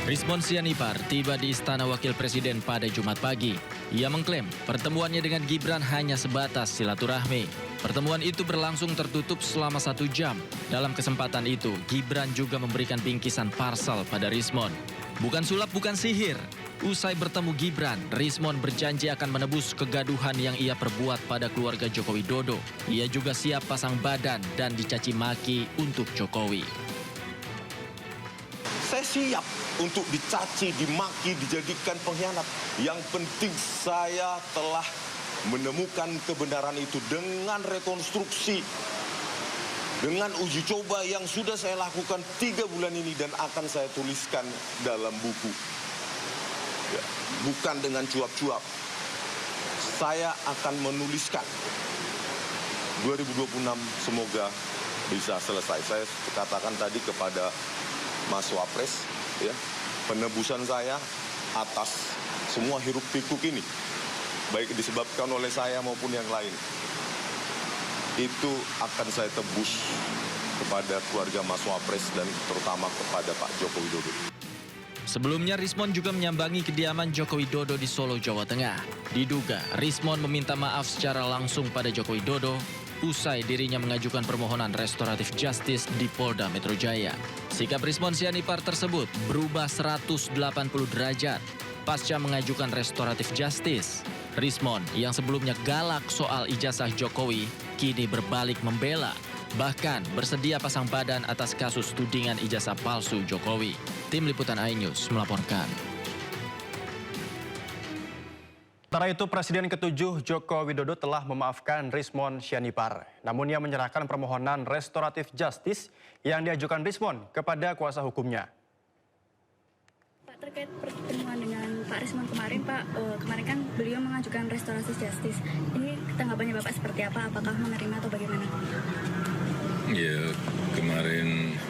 Rizmon Sianipar tiba di Istana Wakil Presiden pada Jumat pagi. Ia mengklaim pertemuannya dengan Gibran hanya sebatas silaturahmi. Pertemuan itu berlangsung tertutup selama 1 jam. Dalam kesempatan itu, Gibran juga memberikan bingkisan parsel pada Rizmon. Bukan sulap, bukan sihir. Usai bertemu Gibran, Rizmon berjanji akan menebus kegaduhan yang ia perbuat pada keluarga Joko Widodo. Ia juga siap pasang badan dan dicaci maki untuk Jokowi. Saya siap untuk dicaci, dimaki, dijadikan pengkhianat. Yang penting saya telah menemukan kebenaran itu dengan rekonstruksi, dengan uji coba yang sudah saya lakukan 3 bulan ini dan akan saya tuliskan dalam buku. Ya, bukan dengan cuap-cuap. Saya akan menuliskan 2026 semoga bisa selesai. Saya katakan tadi kepada Mas Wapres, ya, penebusan saya atas semua hiruk pikuk ini, baik disebabkan oleh saya maupun yang lain, itu akan saya tebus kepada keluarga Mas Wapres dan terutama kepada Pak Joko Widodo. Sebelumnya, Rizmon juga menyambangi kediaman Joko Widodo di Solo, Jawa Tengah. Diduga, Rizmon meminta maaf secara langsung pada Joko Widodo usai dirinya mengajukan permohonan restoratif justice di Polda Metro Jaya. Sikap Rizmon Sianipar tersebut berubah 180 derajat pasca mengajukan restoratif justice. Rizmon yang sebelumnya galak soal ijazah Jokowi, kini berbalik membela, bahkan bersedia pasang badan atas kasus tudingan ijazah palsu Jokowi. Tim Liputan iNews melaporkan. Sementara itu, Presiden ke-7 Joko Widodo telah memaafkan Rizmon Sianipar. Namun ia menyerahkan permohonan restoratif justice yang diajukan Rizmon kepada kuasa hukumnya. Pak, terkait pertemuan dengan Pak Rizmon kemarin, Pak, kemarin kan beliau mengajukan restoratif justice. Ini tanggapannya Bapak seperti apa? Apakah menerima atau bagaimana? Ya, kemarin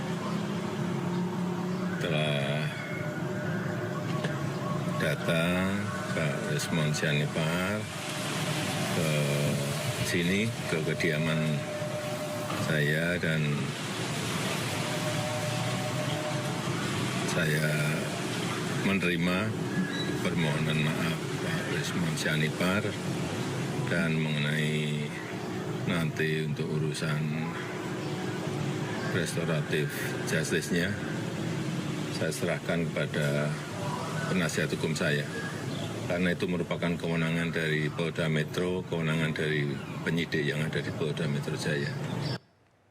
telah datang Pak Rizmon Sianipar ke sini, ke kediaman saya, dan saya menerima permohonan maaf Pak Rizmon Sianipar, dan mengenai nanti untuk urusan restoratif justice-nya saya serahkan kepada penasihat hukum saya, karena itu merupakan kewenangan dari Polda Metro, kewenangan dari penyidik yang ada di Polda Metro Jaya.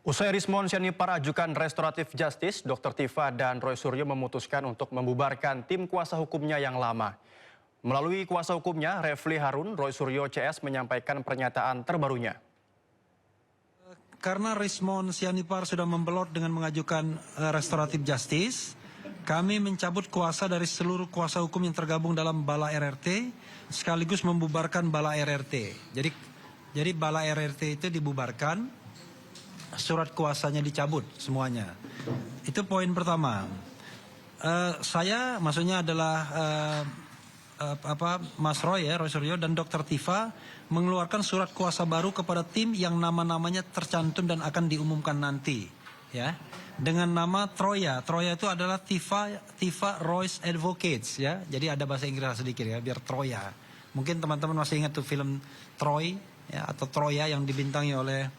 Usai Rizmon Sianipar ajukan restoratif justice, Dr. Tifa dan Roy Suryo memutuskan untuk membubarkan tim kuasa hukumnya yang lama. Melalui kuasa hukumnya, Refli Harun, Roy Suryo CS menyampaikan pernyataan terbarunya. Karena Rizmon Sianipar sudah membelot dengan mengajukan restoratif justice, kami mencabut kuasa dari seluruh kuasa hukum yang tergabung dalam Bala RRT, sekaligus membubarkan Bala RRT. Jadi Bala RRT itu dibubarkan, surat kuasanya dicabut semuanya. Itu poin pertama. Saya, maksudnya adalah Mas Roy, Roy Suryo dan Dr. Tifa mengeluarkan surat kuasa baru kepada tim yang nama-namanya tercantum dan akan diumumkan nanti, ya. Dengan nama Troya. Troya itu adalah Tifa Royce Advocates, ya. Jadi ada bahasa Inggris sedikit, ya, biar Troya. Mungkin teman-teman masih ingat tuh film Troy, ya, atau Troya yang dibintangi oleh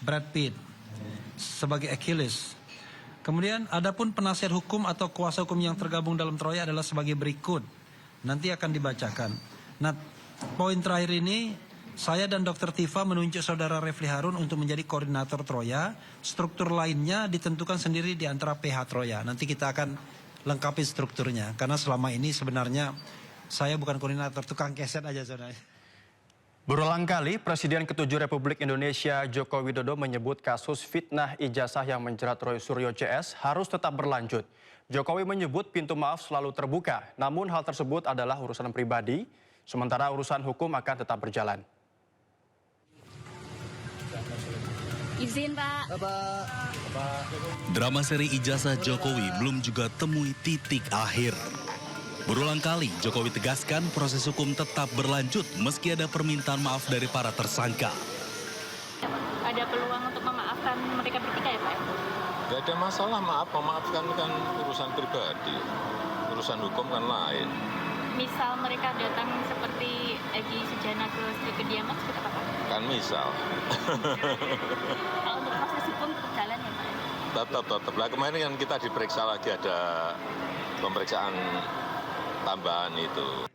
Brad Pitt sebagai Achilles. Kemudian adapun penasihat hukum atau kuasa hukum yang tergabung dalam Troya adalah sebagai berikut. Nanti akan dibacakan. Nah, poin terakhir ini, saya dan Dr. Tifa menunjuk saudara Refli Harun untuk menjadi koordinator Troya. Struktur lainnya ditentukan sendiri di antara PH Troya. Nanti kita akan lengkapi strukturnya. Karena selama ini sebenarnya saya bukan koordinator, tukang keset aja sebenarnya. Berulang kali, Presiden ke-7 Republik Indonesia Joko Widodo menyebut kasus fitnah ijazah yang menjerat Roy Suryo CS harus tetap berlanjut. Jokowi menyebut pintu maaf selalu terbuka, namun hal tersebut adalah urusan pribadi, sementara urusan hukum akan tetap berjalan. Izin, Pak. Drama seri ijazah Jokowi belum juga temui titik akhir. Berulang kali Jokowi tegaskan proses hukum tetap berlanjut meski ada permintaan maaf dari para tersangka. Ada peluang untuk memaafkan mereka bertiga ya, Pak? Gak ada masalah, memaafkan kan urusan pribadi. urusan hukum kan lain. Misal mereka datang seperti Egy Sujana ke kediaman seperti apa Pak? Kan misal. Kalau untuk proses hukum tetap jalan ya Pak? Tetap. Lah kemarin kan kita diperiksa lagi, ada pemeriksaan tambahan itu.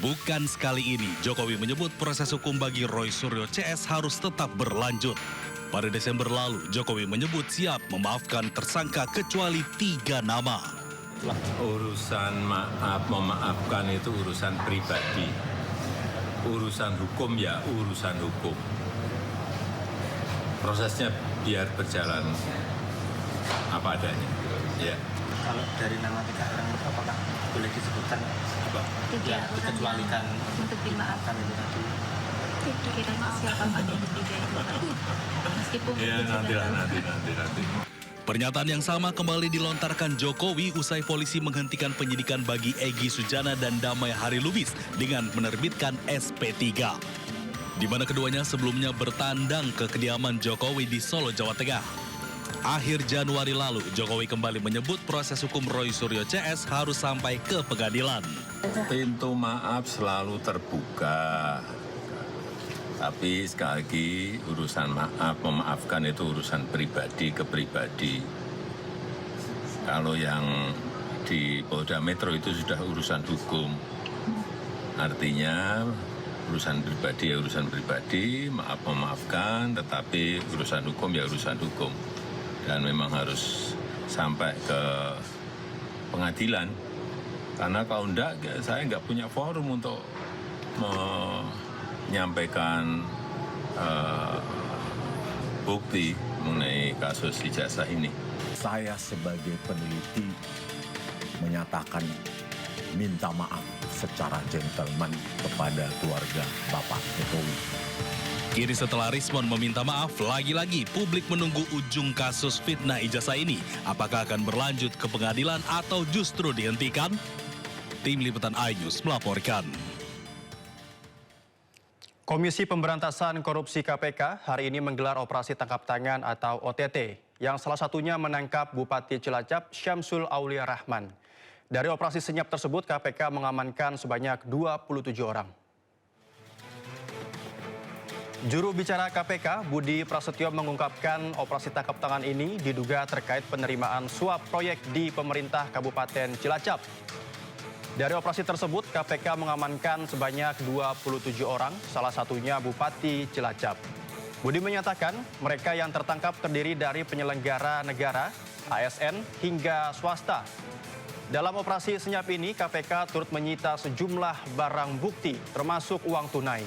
Bukan sekali ini, Jokowi menyebut proses hukum bagi Roy Suryo CS harus tetap berlanjut. Pada Desember lalu, Jokowi menyebut siap memaafkan tersangka kecuali 3 nama. Urusan maaf, memaafkan itu urusan pribadi. Urusan hukum ya urusan hukum. Prosesnya biar berjalan apa adanya. Ya. Kalau dari nama 3 orang itu apakah boleh disebutkan apa? Tiga orang Dikecualikan untuk dimaafkan itu tadi. Kira-kira siapa Pak yang ketiga itu Pak? Meskipun Ya nanti. Pernyataan yang sama kembali dilontarkan Jokowi usai polisi menghentikan penyidikan bagi Egy Sujana dan Damai Harilubis dengan menerbitkan SP3. Di mana keduanya sebelumnya bertandang ke kediaman Jokowi di Solo, Jawa Tengah. Akhir Januari lalu, Jokowi kembali menyebut proses hukum Roy Suryo CS harus sampai ke pengadilan. Pintu maaf selalu terbuka. Tapi sekali lagi urusan maaf, memaafkan itu urusan pribadi ke pribadi. Kalau yang di Polda Metro itu sudah urusan hukum. Artinya urusan pribadi ya urusan pribadi, maaf memaafkan, tetapi urusan hukum ya urusan hukum. Dan memang harus sampai ke pengadilan. Karena kalau enggak, saya enggak punya forum untuk menyampaikan bukti mengenai kasus ijazah ini. Saya sebagai peneliti menyatakan minta maaf secara gentleman kepada keluarga Bapak Jokowi. Kini setelah Rismon meminta maaf, lagi-lagi publik menunggu ujung kasus fitnah ijazah ini. Apakah akan berlanjut ke pengadilan atau justru dihentikan? Tim Liputan iNews melaporkan. Komisi Pemberantasan Korupsi KPK hari ini menggelar operasi tangkap tangan atau OTT, yang salah satunya menangkap Bupati Cilacap Syamsul Aulia Rahman. Dari operasi senyap tersebut, KPK mengamankan sebanyak 27 orang. Juru bicara KPK, Budi Prasetyo mengungkapkan operasi tangkap tangan ini diduga terkait penerimaan suap proyek di pemerintah Kabupaten Cilacap. Dari operasi tersebut, KPK mengamankan sebanyak 27 orang, salah satunya Bupati Cilacap. Budi menyatakan mereka yang tertangkap terdiri dari penyelenggara negara, ASN, hingga swasta. Dalam operasi senyap ini, KPK turut menyita sejumlah barang bukti, termasuk uang tunai.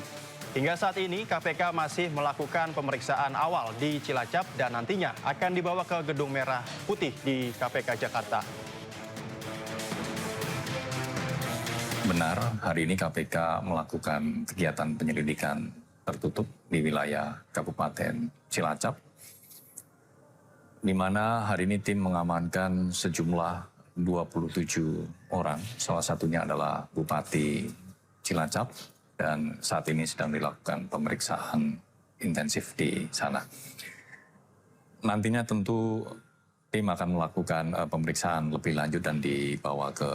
Hingga saat ini, KPK masih melakukan pemeriksaan awal di Cilacap dan nantinya akan dibawa ke Gedung Merah Putih di KPK Jakarta. Benar, hari ini KPK melakukan kegiatan penyelidikan tertutup di wilayah Kabupaten Cilacap, di mana hari ini tim mengamankan sejumlah 27 orang, salah satunya adalah Bupati Cilacap, dan saat ini sedang dilakukan pemeriksaan intensif di sana. Nantinya tentu tim akan melakukan pemeriksaan lebih lanjut dan dibawa ke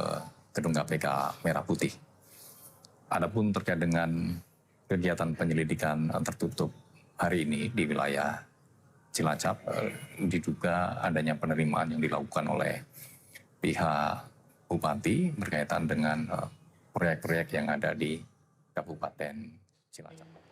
Gedung KPK Merah Putih. Adapun terkait dengan kegiatan penyelidikan tertutup hari ini di wilayah Cilacap, diduga adanya penerimaan yang dilakukan oleh pihak Bupati berkaitan dengan proyek-proyek yang ada di Kabupaten Cilacap.